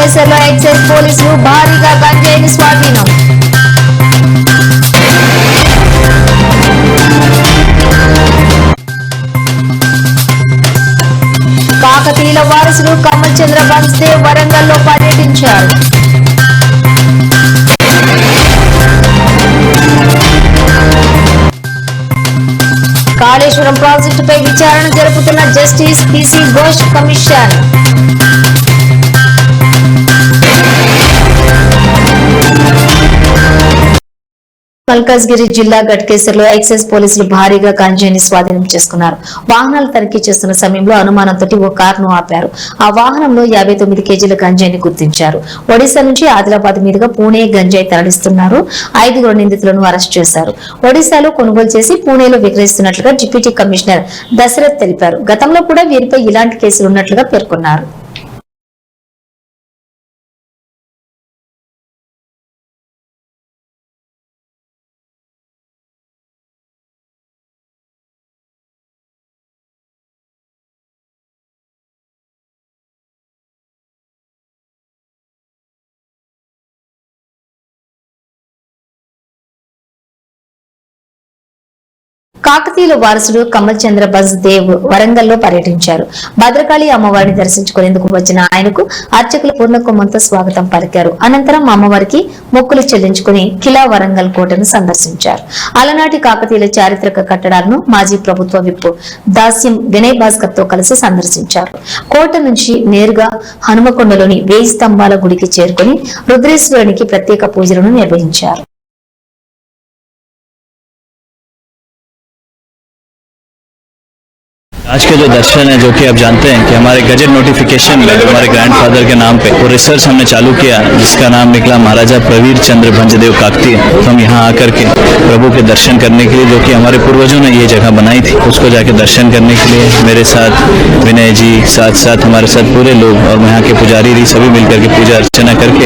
గట్కేసర్లో excise పోలీసులు భారీగా గంజాయిని స్వాధీనం. కాకతీయుల వారసుడు కమల్ చంద్ర బన్స్దేవ్ వరంగల్లో పర్యటించారు. కాళేశ్వరం ప్రాజెక్టుపై విచారణ జరుపుతున్న justice PC Ghosh commission. Malkajgiri జిల్లా గట్కేసర్లో ఎక్సైజ్ పోలీసులు భారీగా గంజాయిని స్వాధీనం చేసుకున్నారు. వాహనాలు తనిఖీ చేస్తున్న సమయంలో అనుమానంతో ఓ కారును ఆపారు. ఆ వాహనంలో 59 కేజీల గంజాయిని గుర్తించారు. ఒడిశా నుంచి ఆదిలాబాద్ మీదుగా పూణే గంజాయి తరలిస్తున్నారు. 5 నిందితులను అరెస్ట్ చేశారు. ఒడిశాలో కొనుగోలు చేసి పూణేలో విక్రయిస్తున్నట్లుగా డిప్యూటీ కమిషనర్ దశరథ్ తెలిపారు. గతంలో కూడా వీరిపై ఇలాంటి కేసులు ఉన్నట్లుగా పేర్కొన్నారు. కాకతీయుల వారసుడు కమల్ చంద్ర బన్స్దేవ్ వరంగల్లో పర్యటించారు. భద్రకాళి అమ్మవారిని దర్శించుకునేందుకు వచ్చిన ఆయనకు అర్చకులు పూర్ణకుంభంతో స్వాగతం పలికారు. అనంతరం అమ్మవారికి మొక్కులు చెల్లించుకుని కిలా వరంగల్ కోటను సందర్శించారు. అలనాటి కాకతీయుల చారిత్రక కట్టడాలను మాజీ ప్రభుత్వ విప్ దాస్యం వినయ్ భాస్కర్ తో కలిసి సందర్శించారు. కోట నుంచి నేరుగా హనుమకొండలోని 1000 స్తంభాల గుడికి చేరుకుని రుద్రేశ్వరునికి ప్రత్యేక పూజలను నిర్వహించారు. आज के जो दर्शन है, जो कि आप जानते हैं कि हमारे गजट नोटिफिकेशन में हमारे ग्रैंडफादर के नाम पे वो रिसर्च हमने चालू किया, जिसका नाम निकला महाराजा प्रवीर चंद्र भंजदेव काकतीय। तो हम यहाँ आकर के प्रभु के दर्शन करने के लिए, जो कि हमारे पूर्वजों ने ये जगह बनाई थी, उसको जाके दर्शन करने के लिए मेरे साथ विनय जी, साथ हमारे साथ पूरे लोग और यहाँ के पुजारी भी सभी मिलकर के पूजा अर्चना करके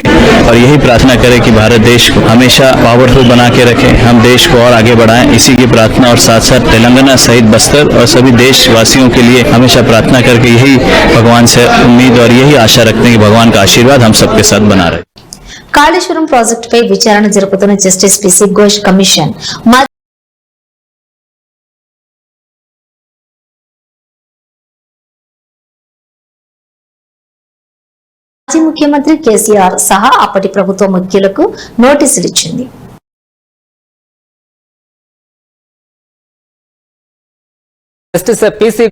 और यही प्रार्थना करें कि भारत देश को हमेशा पावरफुल बना के रखें, हम देश को और आगे बढ़ाएं। इसी की प्रार्थना और साथ साथ तेलंगाना सहित बस्तर और सभी देशवासियों के लिए हमेशा प्रार्थना करके यही भगवान से उम्मीद और यही आशा रखते हैं कि भगवान का आशीर्वाद हम सबके साथ बना रहे। కాళేశ్వరం ప్రాజెక్టుపై విచారణ జరుపుతున్న జస్టిస్ పిసి ఘోష్ కమిషన్ మాజీ ముఖ్యమంత్రి కేసీఆర్ సహా అప్పటి ప్రభుత్వ ముఖ్యులకు నోటీసులు ఇచ్చింది. Justice PC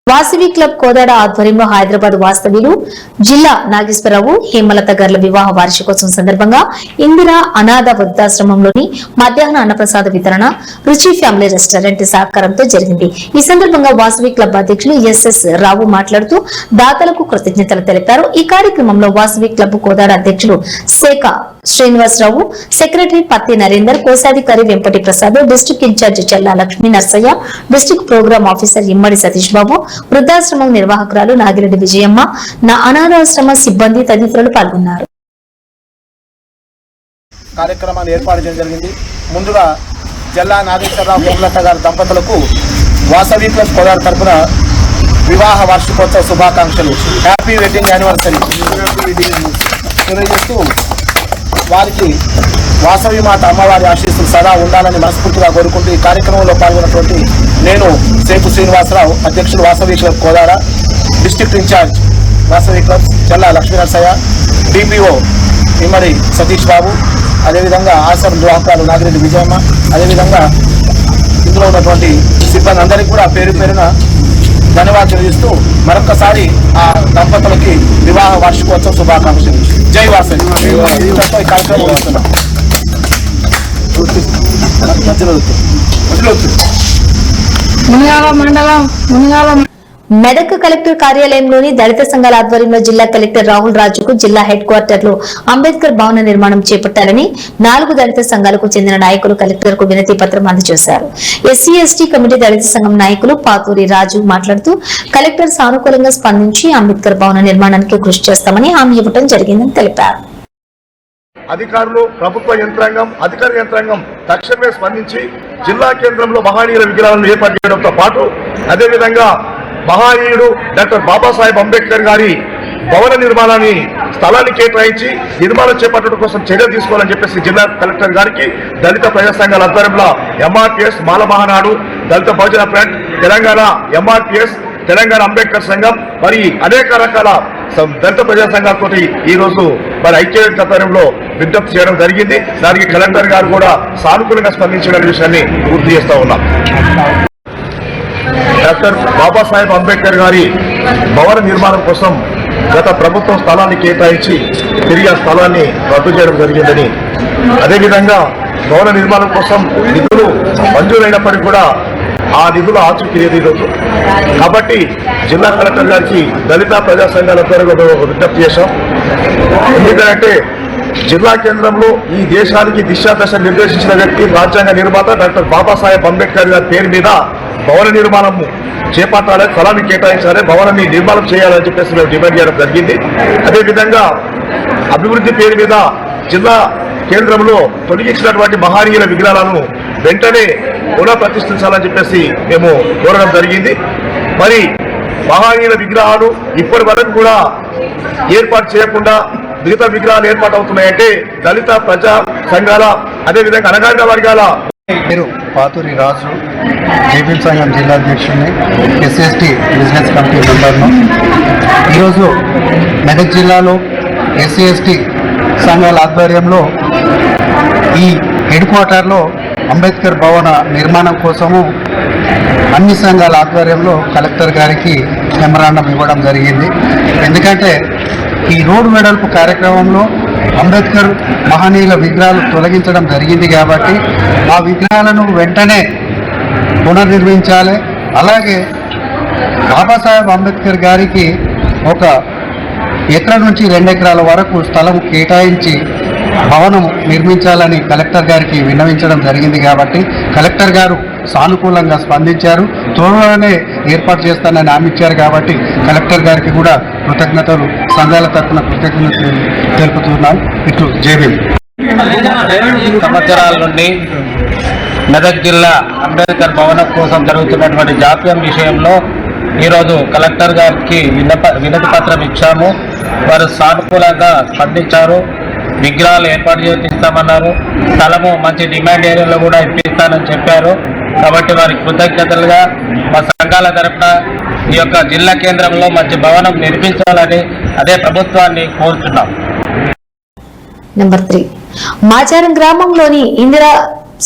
Vasavi club Kodad ఆధ్వర్యంలో హైదరాబాద్ వాస్తవ్యులు జిల్లా నాగేశ్వరరావు హేమలత గార్ల వివాహ వార్షికోత్సవం సందర్భంగా ఇందిరా అనాథ వృద్ధాశ్రమంలోని మధ్యాహ్న అన్నప్రసాద వితరణ రుచి ఫ్యామిలీ రెస్టారెంట్ సహకారంతో జరిగింది. ఈ సందర్భంగా వాసవి క్లబ్ అధ్యక్షులు ఎస్ఎస్ రావు మాట్లాడుతూ దాతలకు కృతజ్ఞతలు తెలిపారు. ఈ కార్యక్రమంలో వాసవి క్లబ్ కోదాడ అధ్యక్షులు శేఖ శ్రీనివాసరావు, సెక్రటరీ పత్తి నరేందర్, కోశాధికారి Vempati Prasad, district in-charge Chella Lakshmi Narsaiah, district programme officer Immadi Satish Babu, వృద్ధాశ్రమం నిర్వాహకురాలు నాగిరెడ్డి విజయమ్మ, నా అనాథాశ్రమ సిబ్బంది తదితరులు పాల్గొన్నారు. కార్యక్రమాన్ని ఏర్పాటు చేయడం జరిగింది. ముందుగా జల్లా నాగేశ్వరరావు హేమలత గారి దంపతులకు వాసవి క్లబ్ కోదాడ తరపున వివాహ వార్షికోత్సవ శుభాకాంక్షలు, హ్యాపీ వెడ్డింగ్ యానివర్సరీ తెలియజేస్తూ వారికి వాసవి మాత అమ్మవారి ఆశీస్సులు సదా ఉండాలని మనస్ఫూర్తిగా కోరుకుంటూ ఈ కార్యక్రమంలో పాల్గొన్నటువంటి నేను శేఖు శ్రీనివాసరావు, అధ్యక్షుడు Vasavi club Kodad, district in-charge Vasavi club Chella Lakshmi Narasaiah, DPO Immadi Satish Babu, అదేవిధంగా ఆశ్రమ నిర్వాహకురాలు నాగిరెడ్డి విజయమ్మ, అదేవిధంగా ఇందులో ఉన్నటువంటి సిబ్బంది అందరికీ కూడా పేరు పేరున ధన్యవాదాలు తెలియజేస్తూ మరొకసారి ఆ దంపతులకి వివాహ వార్షికోత్సవ శుభాకాంక్షలు. జై వాసవి. ఈ కార్యక్రమం వస్తున్నాం. మెదక్ కలెక్టర్ కార్యాలయంలోని దళిత సంఘాల ఆధ్వర్యంలో జిల్లా కలెక్టర్ రాహుల్ రాజుకు జిల్లా హెడ్ క్వార్టర్ లో అంబేద్కర్ భవన నిర్మాణం చేపట్టాలని 4 దళిత సంఘాలకు చెందిన నాయకులు కలెక్టర్ కు వినతి పత్రం అందజేశారు. ఎస్సీ ఎస్టీ కమిటీ దళిత సంఘం నాయకులు పాతూరి రాజు మాట్లాడుతూ కలెక్టర్ సానుకూలంగా స్పందించి అంబేద్కర్ భవన నిర్మాణానికి కృషి చేస్తామని హామీ ఇవ్వడం జరిగిందని తెలిపారు. అధికారులు, ప్రభుత్వ యంత్రాంగం, అధికార యంత్రాంగం తక్షణమే స్పందించి జిల్లా కేంద్రంలో మహనీయుల విగ్రహాలను ఏర్పాటు చేయడంతో పాటు అదేవిధంగా మహనీయుడు డాక్టర్ బాబాసాహెబ్ అంబేద్కర్ గారి భవన నిర్మాణాన్ని స్థలాన్ని కేటాయించి నిర్మాణం చేపట్టడం కోసం చర్యలు తీసుకోవాలని చెప్పేసి జిల్లా కలెక్టర్ గారికి దళిత ప్రజా సంఘాల ఆధ్వర్యంలో ఎంఆర్పిఎస్, మాల మహానాడు, దళిత బహుజన ఫ్రంట్, తెలంగాణ ఎంఆర్పిఎస్, తెలంగాణ అంబేద్కర్ సంఘం మరి అనేక రకాల దళిత ప్రజా సంఘాలతో ఈ రోజు మరి ఐక్యవేదిక ఆధ్వర్యంలో విజ్ఞప్తి చేయడం జరిగింది. దానికి కలెక్టర్ గారు కూడా సానుకూలంగా స్పందించిన విషయాన్ని పూర్తి చేస్తా ఉన్నాం. డాక్టర్ బాబాసాహెబ్ అంబేద్కర్ గారి భవన నిర్మాణం కోసం గత ప్రభుత్వం స్థలాన్ని కేటాయించి తిరిగి ఆ స్థలాన్ని రద్దు చేయడం జరిగిందని, అదేవిధంగా భవన నిర్మాణం కోసం నిధులు మంజూరైనప్పటికీ కూడా ఆ నిధులు ఆచూకీ లేదు ఈరోజు. కాబట్టి జిల్లా కలెక్టర్ గారికి దళిత ప్రజా సంఘాల ద్వారా విజ్ఞప్తి చేశాం. ఎందుకంటే జిల్లా కేంద్రంలో ఈ దేశానికి దిశాదశ నిర్దేశించిన వ్యక్తి, రాజ్యాంగ నిర్మాత డాక్టర్ బాబాసాహెబ్ అంబేద్కర్ గారి పేరు మీద భవన నిర్మాణం చేపట్టాలి, స్థలాన్ని కేటాయించాలి, భవనాన్ని నిర్మాణం చేయాలని చెప్పేసి మేము డిమాండ్ చేయడం జరిగింది. అదేవిధంగా అభివృద్ధి పేరు మీద జిల్లా కేంద్రంలో తొలగించినటువంటి మహనీయుల విగ్రహాలను వెంటనే పునఃప్రతిష్ఠించాలని చెప్పేసి మేము కోరడం జరిగింది. మరి మహనీయుల విగ్రహాలు ఇప్పటి వరకు కూడా ఏర్పాటు చేయకుండా మిగతా విగ్రహాలు ఏర్పాటు అవుతున్నాయంటే దళిత ప్రజా సంఘాల అదేవిధంగా అణగారిన వర్గాల పేరు పాతూరి రాజు, జేపీ సంఘం జిల్లా అధ్యక్షుడిని, ఎస్ఎస్టీ బిజినెస్ కమిటీ మెంబర్ను. ఈరోజు మెదక్ జిల్లాలో ఎస్సీ ఎస్టీ సంఘాల ఆధ్వర్యంలో ఈ హెడ్ క్వార్టర్లో అంబేద్కర్ భవన నిర్మాణం కోసము అన్ని సంఘాల ఆధ్వర్యంలో కలెక్టర్ గారికి మెమరాండం ఇవ్వడం జరిగింది. ఎందుకంటే ఈ రోడ్డు వెడల్పు కార్యక్రమంలో అంబేద్కర్ మహనీయుల విగ్రహాలు తొలగించడం జరిగింది కాబట్టి ఆ విగ్రహాలను వెంటనే పునర్నిర్మించాలి. అలాగే బాబాసాహెబ్ అంబేద్కర్ గారికి 1 ఎకరా నుంచి 2 ఎకరాల వరకు స్థలం కేటాయించి భవనం నిర్మించాలని కలెక్టర్ గారికి విన్నవించడం జరిగింది కాబట్టి కలెక్టర్ గారు సానుకూలంగా స్పందించారు. త్వరలోనే ఏర్పాటు చేస్తానని హామీ ఇచ్చారు కాబట్టి కలెక్టర్ గారికి కూడా కృతజ్ఞతలు, సంఘాల తరఫున కృతజ్ఞతలు తెలుపుతున్నాం. ఇట్లు జేబీ. సంవత్సరాల నుండి మెదక్ జిల్లా అంబేద్కర్ భవనం కోసం జరుగుతున్నటువంటి జాప్యం విషయంలో ఈరోజు కలెక్టర్ గారికి వినతి పత్రం ఇచ్చాము. వారు సానుకూలంగా స్పందించారు. విగ్రహాలు ఏర్పాటు చేపిస్తామన్నారు. స్థలము మంచి డిమాండ్ ఏరియాలో కూడా ఇప్పిస్తానని చెప్పారు. కాబట్టి వారికి కృతజ్ఞతలుగా మా సంఘాల తరఫున ఈ యొక్క జిల్లా కేంద్రంలో మంచి భవనం నిర్మించాలని అదే ప్రభుత్వాన్ని కోరుతున్నాం. నెంబర్ 3 మాచారం గ్రామంలోని ఇందిరా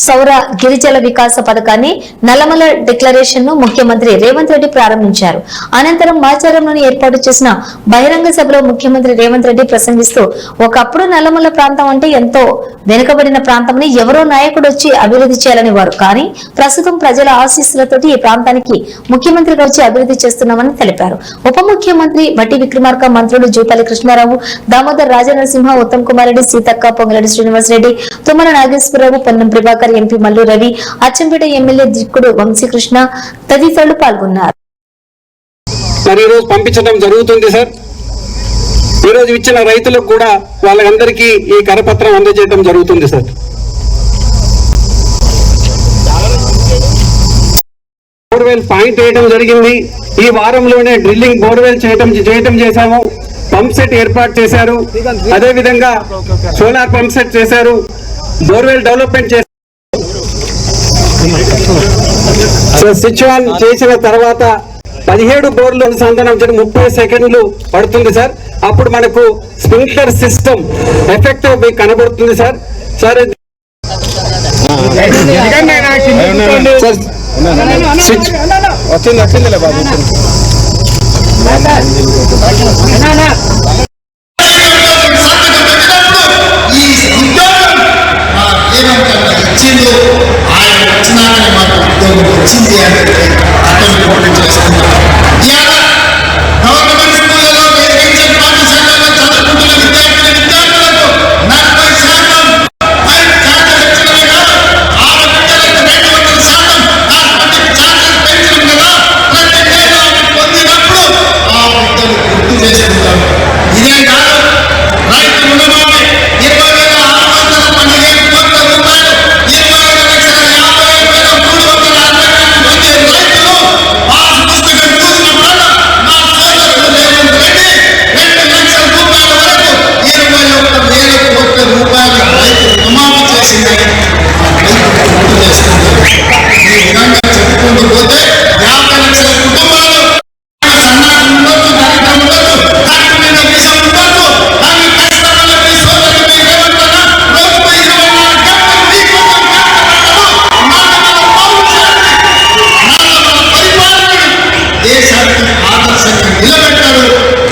సౌర గిరిజల వికాస పథకాన్ని నల్లమల డిక్లరేషన్ ను ముఖ్యమంత్రి రేవంత్ రెడ్డి ప్రారంభించారు. అనంతరం మాచారంలోని ఏర్పాటు చేసిన బహిరంగ సభలో ముఖ్యమంత్రి రేవంత్ రెడ్డి ప్రసంగిస్తూ ఒకప్పుడు నల్లమల ప్రాంతం అంటే ఎంతో వెనుకబడిన ప్రాంతంని ఎవరో నాయకుడు వచ్చి అభివృద్ధి చేయాలని వారు, కానీ ప్రస్తుతం ప్రజల ఆశీస్సులతోటి ఈ ప్రాంతానికి ముఖ్యమంత్రిగా వచ్చి అభివృద్ధి చేస్తున్నామని తెలిపారు. ఉప ముఖ్యమంత్రి వట్టి విక్రమార్క, మంత్రులు జూపల్లి కృష్ణారావు, దామోదర్ రాజనరసింహ, ఉత్తమ్ కుమార్ రెడ్డి, సీతక్క, పొంగులేటి శ్రీనివాస్ రెడ్డి, తుమ్మల నాగేశ్వరరావు, పొన్నం ప్రభాకర్, ఎంపీ మల్లు రవి, అచ్చంపేట ఎమ్మెల్యే దిక్కుడు వంశీకృష్ణ తదితరులు పాల్గొన్నారు. మరి ఈరోజు పంపించడం జరుగుతుంది సార్. ఈరోజు ఇచ్చిన రైతులకు కూడా వాళ్ళందరికీ ఈ కరపత్రం అందజేయడం జరుగుతుంది సార్. బోర్వెల్ పాయింట్ వేయడం జరిగింది. ఈ వారంలోనే డ్రిల్లింగ్ బోర్వెల్ చేయటం చేశాము. పంప్ సెట్ ఏర్పాటు చేశారు. అదే విధంగా సోలార్ పంప్ సెట్ చేశారు. బోర్వెల్ డెవలప్మెంట్ చేశారు. స్విచ్ ఆన్ చేసిన తర్వాత 17 బోర్లు అనుసంధానం 30 సెకండ్లు పడుతుంది సార్. అప్పుడు మనకు స్ప్రింక్లర్ సిస్టమ్ ఎఫెక్టివ్ కనబడుతుంది సార్. సార్ స్విచ్ వచ్చింది బాబు. ఆయన వచ్చినాక మాకు ఉద్యోగం వచ్చింది అంటే అతను పోటీ చేసుకున్నాం. గవర్నమెంట్ స్కూళ్ళలో ఎడ్యుకేషన్ పాఠశాలలో చదువుకుంటున్న విద్యార్థులకు 40% 5% పెంచడమే కాదు, ఆడపిల్లలకు 200% ఛార్జీలు పెంచడం కదా ప్రతి నెల పొందినప్పుడు ఆ బిడ్డలు గుర్తు చేసుకుంటారు. ఇదే కాదు, రైతు రుణమాఫీ 20,612 కోట్ల రూపాయలు, 25,50,360 మంది రైతులు పాస్ పుస్తకం చూసినప్పుడు మా సోదరుడు రేవంత్ రెడ్డి 2 లక్షల రూపాయల వరకు 21,000 కోట్ల రూపాయలు రైతు రుణమాఫీ చేసిందని గుర్తు చేసుకుంటారు. ఈ విధంగా చెప్పుకుంటూ పోతే 50 లక్షల కుటుంబాలు సన్నాహం ఉండొచ్చు, దరిద్రం ఉండొచ్చు, కట్టు మీద విషం ఉండొచ్చు, కానీ కష్టపడి మీ సోదరుడు మీ రేవంత్ అన్న రోజుకు 24 గంటలు మీకోసం కష్టపడ్డారు. నాలుగు పౌరుషాన్ని, నాలుగు పరిపాలనను దేశానికి ఆదర్శంగా నిలబెట్టారు.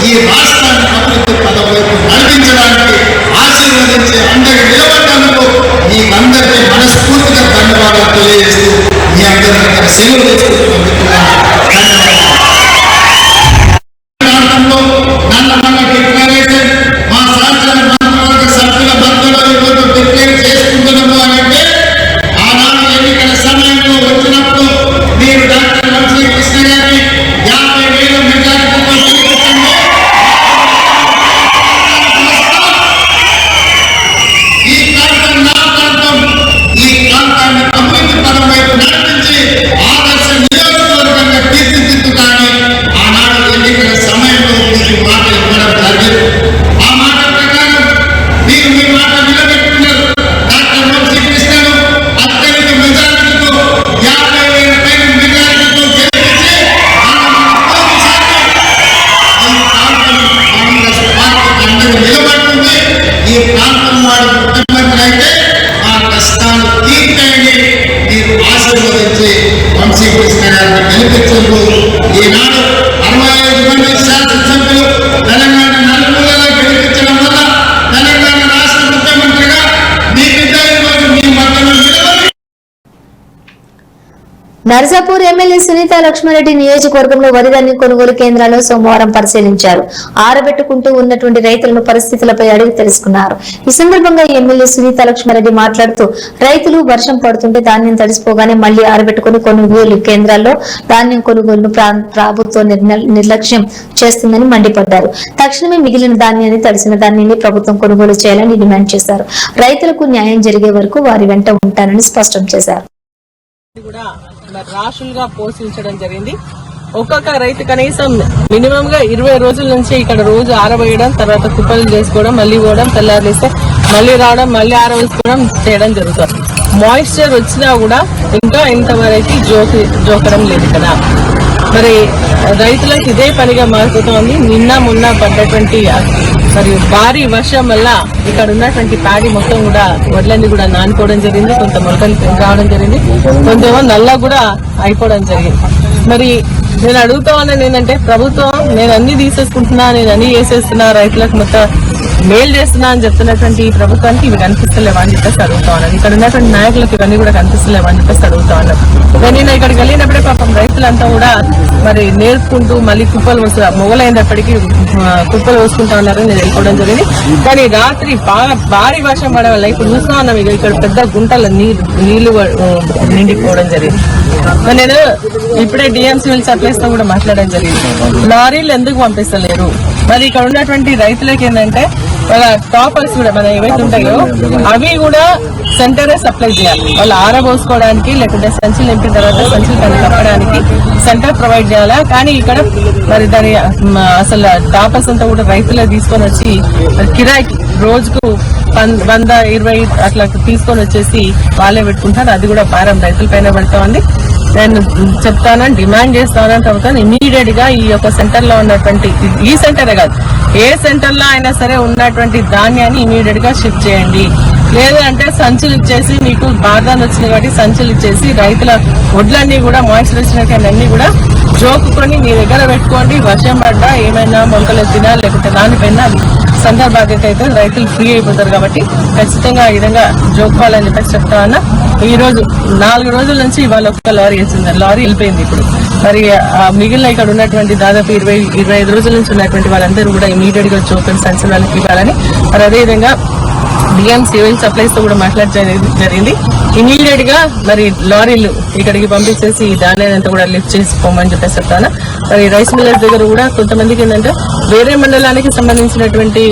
ఈ రాష్ట్రాన్ని అభివృద్ధి పదం వైపు నడిపించడానికి ఆశీర్వదించే అండగా నిలబడ్డందుకు మీకందరికీ మనస్ఫూర్తిగా ధన్యవాదాలు తెలియజేస్తూ మీ అందరి దగ్గర సెలవు తీసుకుంటున్నాను. ప్రాంతంలో నల్లమల్ల డిక్లరేషన్ మా శాసన మంత్రివర్గ సభ్యుల మధ్యలో ఈరోజు డిక్లేర్ చేసుకుంటున్నాము అని అంటే, ఆనాడు ఎన్నికల సమయంలో వచ్చినప్పుడు మీరు డాక్టర్ వంశీ కృష్ణ గారిని 50,000 మెజారిటీతో గెలిపించండి. ఈ ప్రాంతం నా ప్రాంతం, ఈ ప్రాంతాన్ని అభివృద్ధి పదం వైపు నడిపించి ఆదర్శ నియోజకవర్గంగా తీర్చిదిద్దుతానని ఆనాడు ఎన్నికల సమయంలో మీకు మాట ఇవ్వడం జరిగింది. ఆ మాట ప్రకారం మీరు మీ మాట నిలబెట్టుకున్నారు. డాక్టర్ వంశీ కృష్ణను అత్యధిక మెజారిటీతో 50,000 పైన మెజారిటీతో గెలిపించి ఈ ప్రాంతం కాంగ్రెస్ పార్టీకి అండగా నిలబడుతుంది. ఈ ప్రాంతం వాడు ముఖ్యమంత్రి అయితే ఆ కష్టాలు తీర్చేయండి. మీరు ఆశీర్వదించి వంశీ కృష్ణ గారిని గెలిపించు. ఈనాడు 65 మంది శాసనసభ్యులు తెలంగాణ నలుమూలలా గెలిపించడం వల్ల తెలంగాణ రాష్ట్ర ముఖ్యమంత్రిగా మీ బిడ్డ ఈరోజు మీ మధ్యలో నిలబడి నర్సాపూర్ ఎమ్మెల్యే సునీత లక్ష్మారెడ్డి నియోజకవర్గంలో వరి ధాన్యం కొనుగోలు కేంద్రాలను సోమవారం పరిశీలించారు. ఆరబెట్టుకుంటూ ఉన్నటువంటి రైతులను పరిస్థితులపై అడిగి తెలుసుకున్నారు. ఈ సందర్భంగా ఎమ్మెల్యే సునీత లక్ష్మారెడ్డి మాట్లాడుతూ రైతులు వర్షం పడుతుంటే ధాన్యం తడిసిపోగానే మళ్లీ ఆరబెట్టుకుని కొనుగోలు కేంద్రాల్లో ధాన్యం కొనుగోలును ప్రభుత్వం నిర్లక్ష్యం చేస్తుందని మండిపడ్డారు. తక్షణమే మిగిలిన ధాన్యాన్ని, తడిసిన ధాన్యాన్ని ప్రభుత్వం కొనుగోలు చేయాలని డిమాండ్ చేశారు. రైతులకు న్యాయం జరిగే వరకు వారి వెంట ఉంటానని స్పష్టం చేశారు. కూడా రాశులుగా పోషించడం జరిగింది. ఒక్కొక్క రైతు కనీసం మినిమం గా 20 రోజుల నుంచి ఇక్కడ రోజు ఆరబోయడం, తర్వాత కుప్పలు చేసుకోవడం, మళ్ళీ పోవడం, తెల్లారిస్తే మళ్ళీ రావడం, మళ్ళీ ఆరవేసుకోవడం చేయడం జరుగుతుంది. మాయిశ్చర్ వచ్చినా కూడా ఇంకా ఇంతవరకు జోకడం లేదు కదా. మరి రైతులకు ఇదే పనిగా మారిపోతోంది. నిన్న మొన్న పడ్డటువంటి మరి భారీ వర్షం వల్ల ఇక్కడ ఉన్నటువంటి ప్యాడీ మొత్తం కూడా వడ్లన్నీ కూడా నానిపోవడం జరిగింది. కొంత మొలకలు రావడం జరిగింది, కొంతేమో నల్ల కూడా అయిపోవడం జరిగింది. మరి నేను అడుగుతా ఉన్నాను ఏంటంటే, ప్రభుత్వం నేను అన్ని తీసేసుకుంటున్నా, నేను అన్ని వేసేస్తున్నా, రైతులకు మొత్తం మేలు చేస్తున్నా అని చెప్తున్నటువంటి ఈ ప్రభుత్వానికి ఇవి కనిపిస్తలేవా అని చెప్పేసి అడుగుతా ఉన్నాను. ఇక్కడ ఉన్నటువంటి నాయకులకు ఇవన్నీ కూడా కనిపిస్తలేవా అని చెప్పేసి అడుగుతా ఉన్నాను. నేను ఇక్కడికి వెళ్ళినప్పుడే పాపం రైతులంతా కూడా మరి నేర్పుకుంటూ మళ్ళీ కుప్పలు మొగలైనప్పటికీ కుప్పలు వేసుకుంటా ఉన్నారు. నేను వెళ్ళిపోవడం జరిగింది. కానీ రాత్రి బాగా భారీ వర్షం పడే వల్ల ఇప్పుడు చూస్తా ఉన్నాం, ఇక్కడ పెద్ద గుంటల నీళ్లు నిండిపోవడం జరిగింది. నేను ఇప్పుడే డిఎంసీ వెళ్ళి సప్లైస్తో కూడా మాట్లాడడం జరిగింది. లారీలు ఎందుకు పంపిస్తలేరు? మరి ఇక్కడ ఉన్నటువంటి రైతులకి ఏంటంటే వాళ్ళ టాపర్స్ కూడా మన ఏవైతే ఉంటాయో అవి కూడా సెంటరే సప్లై చేయాలి. వాళ్ళు ఆరబోసుకోవడానికి లేకుంటే సంచులు నింపిన తర్వాత సంచులు పని కప్పడానికి సెంటర్ ప్రొవైడ్ చేయాలా. కానీ ఇక్కడ మరి దాని అసలు టాపర్స్ అంతా కూడా రైతులే తీసుకొని వచ్చి కిరాయికి రోజుకు 100-20 అట్లా తీసుకొని వచ్చేసి వాళ్ళే పెట్టుకుంటారు. అది కూడా భారం రైతుల పైన పడుతూ ఉంది. నేను చెప్తానని డిమాండ్ చేస్తానని చెప్తాను. ఇమీడియట్ గా ఈ యొక్క సెంటర్ లో ఉన్నటువంటి, ఈ సెంటరే కాదు ఏ సెంటర్ లో అయినా సరే ఉన్నటువంటి ధాన్యాన్ని ఇమీడియట్ గా షిఫ్ట్ చేయండి. లేదంటే సంచులు ఇచ్చేసి, మీకు బాధాన్ని వచ్చింది కాబట్టి సంచులు ఇచ్చేసి రైతుల వడ్లన్నీ కూడా మాయిశ్చరైజేషన్ అన్ని కూడా జోకుకొని మీ దగ్గర పెట్టుకోండి. వర్షం పడ్డా ఏమైనా మొలకలు ఎత్తినా లేకుంటే దానిపైన సెంటర్ బాధ్యత అయితే రైతులు ఫ్రీ అయిపోతారు కాబట్టి ఖచ్చితంగా ఆ విధంగా జోక్కోవాలని చెప్పేసి చెప్తా ఉన్నా. ఈ రోజు 4 రోజుల నుంచి ఇవాళ ఒక్క లారీ వచ్చింది, లారీ వెళ్ళిపోయింది. ఇప్పుడు మరి మిగిలిన ఇక్కడ ఉన్నటువంటి దాదాపు 20-25 రోజుల నుంచి ఉన్నటువంటి వాళ్ళందరూ కూడా ఇమీడియట్ గా ఓపెన్ సెన్సర్ వాళ్ళకి ఇవ్వాలని, మరి అదేవిధంగా డిఎం సివిల్ సప్లైస్ తో కూడా మాట్లాడడం జరిగింది. ఇమీడియట్ గా మరి లారీలు ఇక్కడికి పంపించేసి ధాన్యాన్ని కూడా లిఫ్ట్ చేసుకోమని చెప్పేసి చెప్తాను. మరి రైస్ మిల్లర్స్ దగ్గర కూడా కొంతమందికి ఏంటంటే వేరే మండలానికి సంబంధించినటువంటి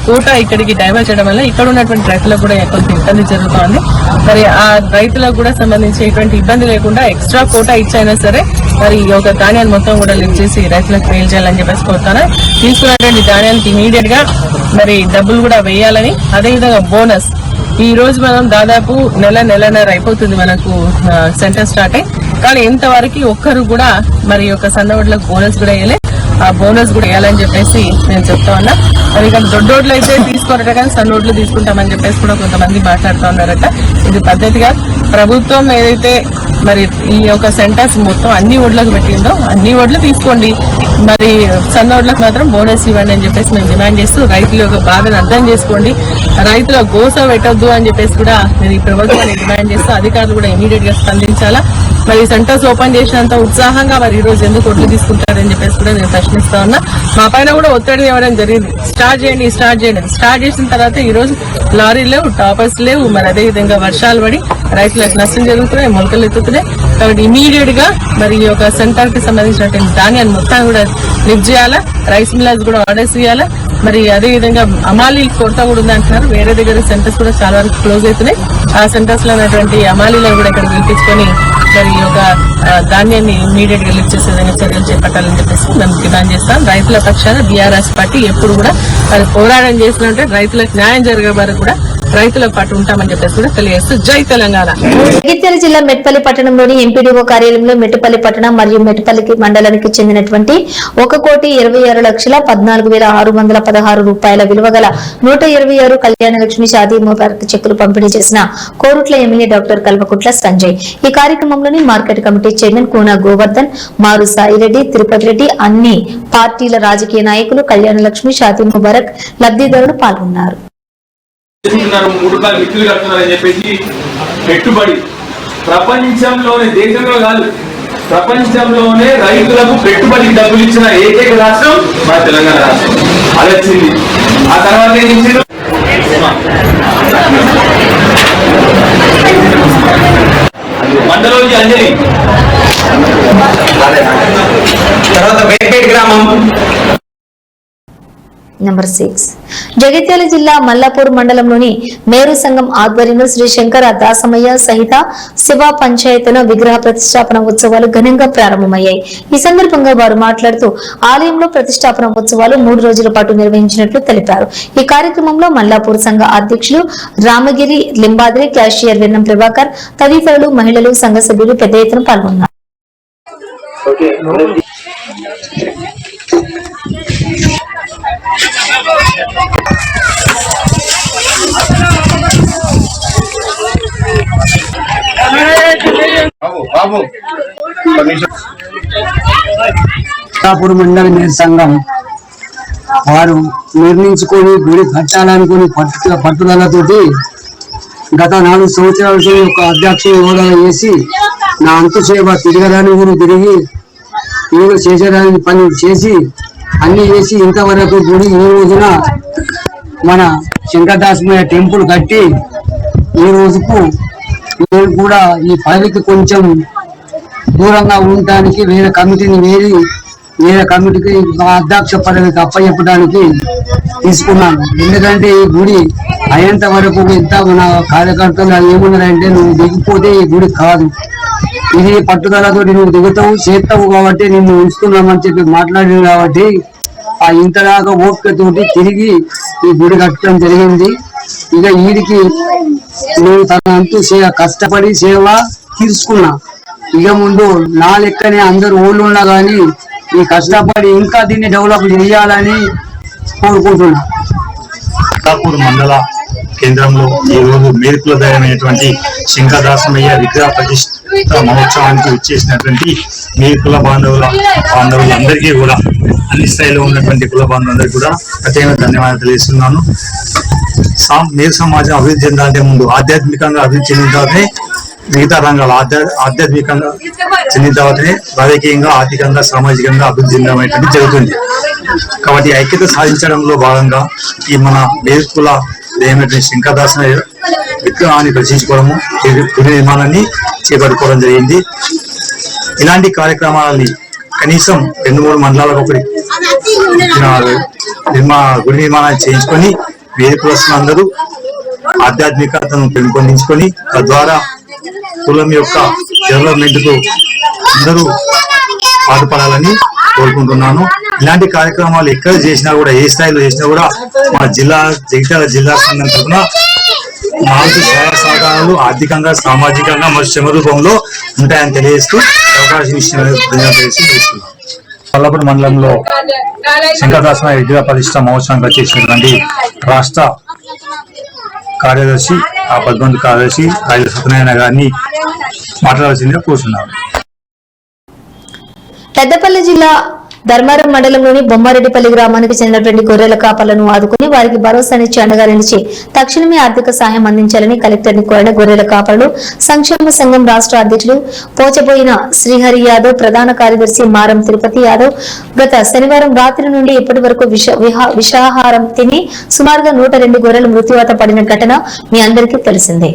కోట ఇక్కడికి డైవర్ట్ చేయడం వల్ల ఇక్కడ ఉన్నటువంటి రైతులకు కూడా కొంత ఇబ్బంది జరుగుతోంది. మరి ఆ రైతులకు కూడా సంబంధించి ఎటువంటి ఇబ్బంది లేకుండా ఎక్స్ట్రా కోట ఇచ్చైనా సరే మరి ఈ యొక్క ధాన్యాన్ని మొత్తం కూడా లిఫ్ట్ చేసి రైతులకు మేలు చేయాలని చెప్పేసి కోరుతాను. తీసుకున్నటువంటి ధాన్యానికి ఇమీడియట్ గా మరి డబ్బులు కూడా వేయాలని, అదేవిధంగా బోనస్ ఈ రోజు మనం దాదాపు నెలన్నర అయిపోతుంది మనకు సెంటర్ స్టార్ట్ అయ్యి, కానీ ఇంతవరకు ఒక్కరు కూడా మరి యొక్క సన్నవడ్లకు బోనస్ కూడా వేయలే. ఆ బోనస్ కూడా వేయాలని చెప్పేసి నేను చెప్తా ఉన్నా. మరి ఇక్కడ దొడ్డోడ్లు అయితే తీసుకోరట కానీ సన్నోడ్లు తీసుకుంటామని చెప్పేసి కూడా కొంతమంది మాట్లాడుతూ ఉన్నారట. ఇది పద్ధతిగా ప్రభుత్వం ఏదైతే మరి ఈ యొక్క సెంటర్స్ మొత్తం అన్ని ఓడ్లకు పెట్టిందో అన్ని ఓడ్లు తీసుకోండి, మరి సన్న ఓడ్లకు మాత్రం బోనస్ ఇవ్వండి అని చెప్పేసి మేము డిమాండ్ చేస్తూ రైతుల యొక్క బాధను అర్థం చేసుకోండి, రైతుల గోస పెట్టొద్దు అని చెప్పేసి కూడా నేను ఈ ప్రభుత్వాన్ని డిమాండ్ చేస్తూ అధికారులు కూడా ఇమీడియట్ గా స్పందించాలా. మరి సెంటర్స్ ఓపెన్ చేసినంత ఉత్సాహంగా మరి ఈ రోజు ఎందుకు ఒడ్లు తీసుకుంటారని చెప్పేసి కూడా నేను ప్రశ్నిస్తా ఉన్నా. మా పైన కూడా ఒత్తిడి ఇవ్వడం జరిగింది, స్టార్ట్ చేయండి. స్టార్ట్ చేసిన తర్వాత ఈ రోజు లారీలు లేవు, టాపర్స్ లేవు, మరి అదేవిధంగా వర్షాలు పడి రైతులకు నష్టం జరుగుతున్నాయి, మొలకలు ఎత్తుతున్నాయి. కాబట్టి ఇమీడియట్ గా మరి ఈ యొక్క సెంటర్ కి సంబంధించినటువంటి ధాన్యాన్ని మొత్తం కూడా లిఫ్ట్ చేయాలా, రైస్ మిల్లర్స్ కూడా ఆర్డర్స్ ఇవ్వాలా. మరి అదేవిధంగా అమాలీలు కొరత కూడా ఉంది అంటున్నారు. వేరే దగ్గర సెంటర్స్ కూడా చాలా వరకు క్లోజ్ అవుతున్నాయి. ఆ సెంటర్స్ లో ఉన్నటువంటి అమాలీలను కూడా ఇక్కడ పిలిపించుకొని మరి ఈ యొక్క ధాన్యాన్ని ఇమీడియట్ గా లిఫ్ట్ చేసే విధంగా చర్యలు చేపట్టాలని చెప్పేసి మేము డిమాండ్ చేస్తాం. రైతుల పక్షాన బీఆర్ఎస్ పార్టీ ఎప్పుడు కూడా మరి పోరాటం చేసినట్టే రైతులకు న్యాయం జరిగే వరకు కూడా రైతుల పాటు ఉంటామని చెప్పేసి కూడా తెలియజేస్తూ జై తెలంగాణ. జగిత్యాల జిల్లా మెట్పల్లి పట్టణంలోని ఎంపీడీఓ కార్యాలయంలో మెట్టుపల్లి పట్టణం మరియు మెట్టుపల్లి మండలానికి చెందినటువంటి 1,26,14,616 రూపాయల విలువ గల 126 కళ్యాణలక్ష్మి షాదీ ముబారక్ చెక్కులు పంపిణీ చేసిన కోరుట్ల ఎమ్మెల్యే డాక్టర్ కల్వకుంట్ల సంజయ్. ఈ కార్యక్రమంలోని market committee chairman Koona Govardhan, Maru Sai Reddy, Tirupati Reddy, అన్ని పార్టీల రాజకీయ నాయకులు, కళ్యాణలక్ష్మి షాదీ ముబారక్ లబ్ధిదారులు పాల్గొన్నారు. 3 రూపాయలు మిత్రులు కడుతున్నారని చెప్పేసి పెట్టుబడి ప్రపంచంలోనే, దేశంలో కాదు ప్రపంచంలోనే రైతులకు పెట్టుబడి డబ్బులు ఇచ్చిన ఏకైక రాష్ట్రం మన తెలంగాణ రాష్ట్రం. అది వచ్చింది. ఆ తర్వాత ఏం ఇచ్చింది, మండలోజీ అంజలి, తర్వాత వేపేట్ గ్రామం. నంబర్ 6 జగిత్యాల జిల్లా మల్లాపూర్ మండలంలోని మేరు సంఘం ఆధ్వర్యంలో శ్రీ శంకర దాసమయ్య సహిత శివ పంచాయతన విగ్రహ ప్రతిష్టాపన ఉత్సవాలు ఘనంగా ప్రారంభమయ్యాయి. ఈ సందర్భంగా వారు మాట్లాడుతూ ఆలయంలో ప్రతిష్టాపన ఉత్సవాలు 3 రోజుల పాటు నిర్వహించినట్లు తెలిపారు. ఈ కార్యక్రమంలో మల్లాపూర్ సంఘ అధ్యక్షులు రామగిరి లింబాద్రి, క్యాషియర్ వెన్నం ప్రభాకర్ తదితరులు, మహిళలు, సంఘ సభ్యులు పెద్ద ఎత్తున పాల్గొన్నారు. మల్లాపూర్ మండల మేర సంఘం వారు నిర్ణయించుకొని గుడి కట్టాలనుకుని పట్టుదలతోటి గత 4 సంవత్సరాల ఒక అధ్యక్షుడు హోదా చేసి నా అంతు సేవ తిరగడానికి కూడా తిరిగి ఏదో చేసేదానికి పని చేసి అన్ని చేసి ఇంతవరకు గుడి ఈ రోజున మన శంకరదాసమయ్య టెంపుల్ కట్టి ఈ రోజుకు నేను కూడా ఈ పదవికి కొంచెం దూరంగా ఉండటానికి వేరే కమిటీని వేరే కమిటీకి అధ్యక్ష పదవికి అప్పచెప్పడానికి తీసుకున్నాను. ఎందుకంటే ఈ గుడి అయ్యేంత వరకు ఇంత మన కార్యకర్తలు ఏమున్నారంటే నువ్వు దిగిపోతే ఈ గుడి కాదు, ఇది పట్టుదలతో నువ్వు దిగుతావు చేస్తావు కాబట్టి నిన్ను ఉంచుతున్నామని చెప్పి మాట్లాడింది కాబట్టి ఆ ఇంతదాకా ఓపికతోటి తిరిగి ఈ గుడి కట్టడం జరిగింది. ఇక వీడికి నేను తన అంటూ కష్టపడి సేవ తీర్చుకున్నా. ఇక ముందు నా లెక్కనే అందరు ఊళ్ళు ఉన్నా కానీ ఈ కష్టపడి ఇంకా దీన్ని డెవలప్ చేయాలని కోరుకుంటున్నా. మల్లాపూర్ మండల కేంద్రంలో ఈ రోజు మేరుకులదైనటువంటి శంకరదాసమయ్య విగ్రహ ప్రతిష్ఠ మహోత్సవానికి వచ్చేసినటువంటి మేరుకుల బాంధవులందరికీ కూడా అన్ని స్థాయిలో ఉన్నటువంటి కుల బాంధవులందరికీ కూడా ప్రత్యేక ధన్యవాదాలు తెలియజేస్తున్నాను. మీరు సమాజం అభివృద్ధి చెందాలంటే ముందు ఆధ్యాత్మికంగా అభివృద్ధి చెందిన తర్వాతనే మిగతా రంగాలు ఆధ్యాత్మికంగా చెందిన తర్వాతనే రాజకీయంగా, ఆర్థికంగా, సామాజికంగా అభివృద్ధి చెందడం జరుగుతుంది. కాబట్టి ఐక్యత సాధించడంలో భాగంగా ఈ మన మేల్కుల ఏమైతే శంకరదాస విగ్రహాన్ని ప్రదర్శించుకోవడము, గుడి నిర్మాణాన్ని చేపట్టుకోవడం జరిగింది. ఇలాంటి కార్యక్రమాలని కనీసం 2-3 మండలాలకు ఒకటి గుడి నిర్మాణాన్ని చేయించుకొని వేద కులస్తులందరూ ఆధ్యాత్మికతను పెంపొందించుకొని తద్వారా కులం యొక్క డెవలప్మెంట్ కు అందరూ పాటుపడాలని కోరుకుంటున్నాను. ఇలాంటి కార్యక్రమాలు ఎక్కడ చేసినా కూడా, ఏ స్థాయిలో చేసినా కూడా మా జగిత్యాల జిల్లా సంఘం తరఫున మాకు సహాయ సహకారాలు ఆర్థికంగా, సామాజికంగా మరియు శ్రమ రూపంలో ఉంటాయని తెలియజేస్తూ అవకాశం ఇస్తున్నాను. పల్లపూడి మండలంలో శంకరదాస విద్యా ప్రతిష్ట మహోత్సవానికి వచ్చేసినటువంటి రాష్ట్ర కార్యదర్శి, ఆ 11 కార్యదర్శి రాయల సత్యనారాయణ గారిని మాట్లాడాల్సిందిగా కూర్చున్నారు. పెద్దపల్లి జిల్లా ధర్మారం మండలంలోని బొమ్మారెడ్డిపల్లి గ్రామానికి చెందినటువంటి గొర్రెల కాపలను ఆదుకుని వారికి భరోసానిచ్చి అండగా నిలిచి తక్షణమే ఆర్థిక సహాయం అందించాలని కలెక్టర్ని కోరిన గొర్రెల కాపరులు సంక్షేమ సంఘం రాష్ట్ర అధ్యక్షుడు పోచబోయిన శ్రీహరి యాదవ్, ప్రధాన కార్యదర్శి మారం తిరుపతి యాదవ్ గత శనివారం రాత్రి నుండి ఇప్పటి వరకు విషాహారం తిని సుమారుగా 102 గొర్రెలు మృత్యువాత పడిన ఘటన మీ అందరికీ తెలిసిందే.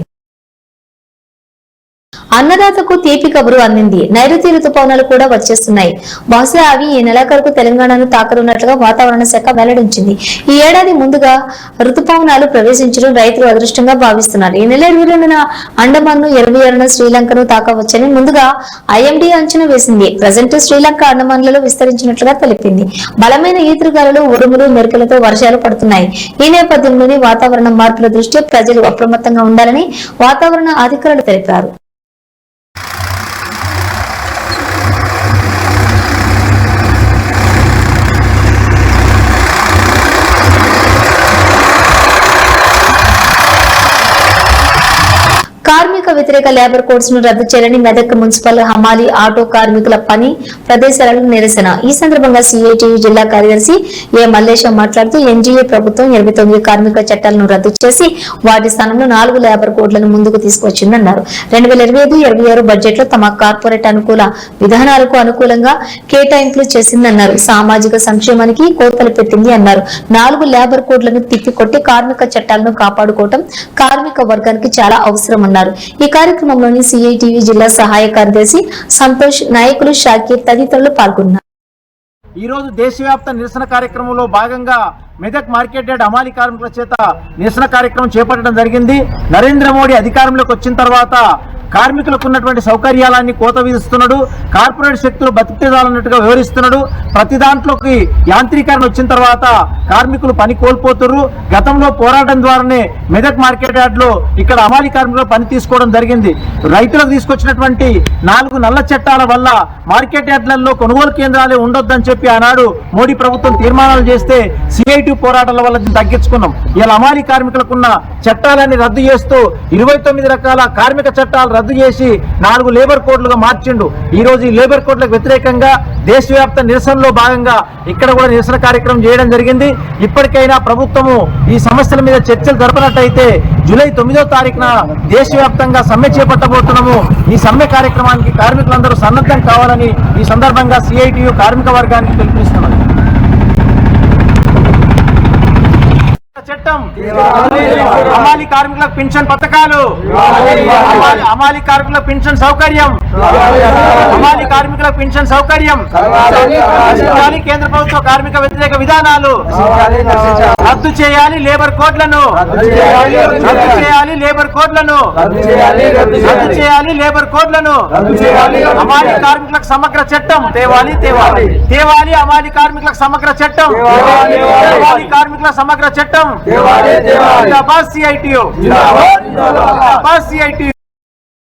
అన్నదాతకు తీపి కబురు అందింది. నైరుతి రుతుపవనాలు కూడా వచ్చేస్తున్నాయి. బహుశా అవి ఈ నెలాఖరుకు తెలంగాణను తాకనున్నట్లుగా వాతావరణ శాఖ వెల్లడించింది. ఈ ఏడాది ముందుగా రుతుపవనాలు ప్రవేశించడం రైతులు అదృష్టంగా భావిస్తున్నారు. ఈ నెల 22న అండమాన్ను, 26న శ్రీలంకను తాకవచ్చని ముందుగా IMD అంచనా వేసింది. ప్రజెంట్ శ్రీలంక అండమాన్లలో విస్తరించినట్లుగా తెలిపింది. బలమైన ఈదురుగాలులు, ఉరుములు, మెరుపులతో వర్షాలు పడుతున్నాయి. ఈ నేపథ్యంలోని వాతావరణ మార్పుల దృష్ట్యా ప్రజలు అప్రమత్తంగా ఉండాలని వాతావరణ అధికారులు తెలిపారు. కార్మిక వ్యతిరేక లేబర్ కోడ్స్ ను రద్దు చేయాలని మెదక్ మున్సిపల్ హమాలి ఆటో కార్మికుల పని ప్రదేశాలలో నిరసన. ఈ సందర్భంగా CITU జిల్లా కార్యదర్శి ఏ మల్లేశం మాట్లాడుతూ NGA ప్రభుత్వం 29 కార్మిక చట్టాలను రద్దు చేసి వాటి స్థానంలో 4 లేబర్ కోడ్లను ముందుకు తీసుకొచ్చిందన్నారు. 2025-26 బడ్జెట్ లో తమ కార్పొరేట్ అనుకూల విధానాలకు అనుకూలంగా కేటాయింపులు చేసిందన్నారు. సామాజిక సంక్షేమానికి కోతలు పెట్టింది అన్నారు. 4 లేబర్ కోడ్లను తిప్పికొట్టి కార్మిక చట్టాలను కాపాడుకోవటం కార్మిక వర్గానికి చాలా అవసరం అన్నారు. ఈ కార్యక్రమంలోని CITU జిల్లా సహాయ కార్యదర్శి సంతోష్, నాయకులు షాకీర్ తదితరులు పాల్గొన్నారు. ఈ రోజు దేశవ్యాప్త నిరసన కార్యక్రమంలో భాగంగా మెదక్ మార్కెట్ యార్డ్ హమాలి కార్మికుల చేత నిరసన కార్యక్రమం చేపట్టడం జరిగింది. నరేంద్ర మోడీ అధికారంలోకి వచ్చిన తర్వాత కార్మికులకు ఉన్నటువంటి సౌకర్యాలన్నీ కోత విధిస్తున్నాడు. కార్పొరేట్ శక్తులు బతికేదాలన్నట్టుగా వివరిస్తున్నాడు. ప్రతి దాంట్లోకి యాంత్రీకరణ వచ్చిన తర్వాత కార్మికులు పని కోల్పోతున్నారు. గతంలో పోరాటం ద్వారానే మెదక్ మార్కెట్ యార్డ్ లో ఇక్కడ హమాలి కార్మికులు పని తీసుకోవడం జరిగింది. రైతులకు తీసుకొచ్చినటువంటి 4 నల్ల చట్టాల వల్ల మార్కెట్ యార్డ్లలో కొనుగోలు కేంద్రాలే ఉండొద్దని చెప్పి ఆనాడు మోడీ ప్రభుత్వం తీర్మానాలు చేస్తే CITU పోరాటాల వల్ల తగ్గించుకున్నాం. ఇలా హమాలి కార్మికులకున్న చట్టాలన్నీ రద్దు చేస్తూ 29 రకాల కార్మిక చట్టాలు రద్దు చేసి 4 లేబర్ కోడ్లుగా మార్చిండు. ఈ రోజు ఈ లేబర్ కోడ్లకు వ్యతిరేకంగా దేశవ్యాప్త నిరసనలో భాగంగా ఇక్కడ కూడా నిరసన కార్యక్రమం చేయడం జరిగింది. ఇప్పటికైనా ప్రభుత్వము ఈ సమస్యల మీద చర్చలు జరపనట్టయితే జూలై 9వ తారీఖున దేశవ్యాప్తంగా సమ్మె చేపట్టబోతున్నాము. ఈ సమ్మె కార్యక్రమానికి కార్మికులందరూ సన్నద్ధం కావాలని ఈ సందర్భంగా CITU కార్మిక వర్గానికి పిలుపునిస్తున్నారు. చట్టం, హమాలి కార్మికులకు పెన్షన్ పథకాలు, హమాలి కార్మికులకు పెన్షన్ సౌకర్యం, హమాలి కార్మికులకు పెన్షన్ సౌకర్యం, కేంద్ర ప్రభుత్వ కార్మిక వ్యతిరేక విధానాలు రద్దు చేయాలి. లేబర్ కోడ్లను రద్దు చేయాలి. లేబర్ కోడ్లను రద్దు చేయాలి. లేబర్ కోడ్లను హమాలి కార్మికులకు సమగ్ర చట్టం తేవాలి. తేవాలి. హమాలి కార్మికులకు సమగ్ర చట్టం, హమాలి కార్మికుల సమగ్ర చట్టం. CITU.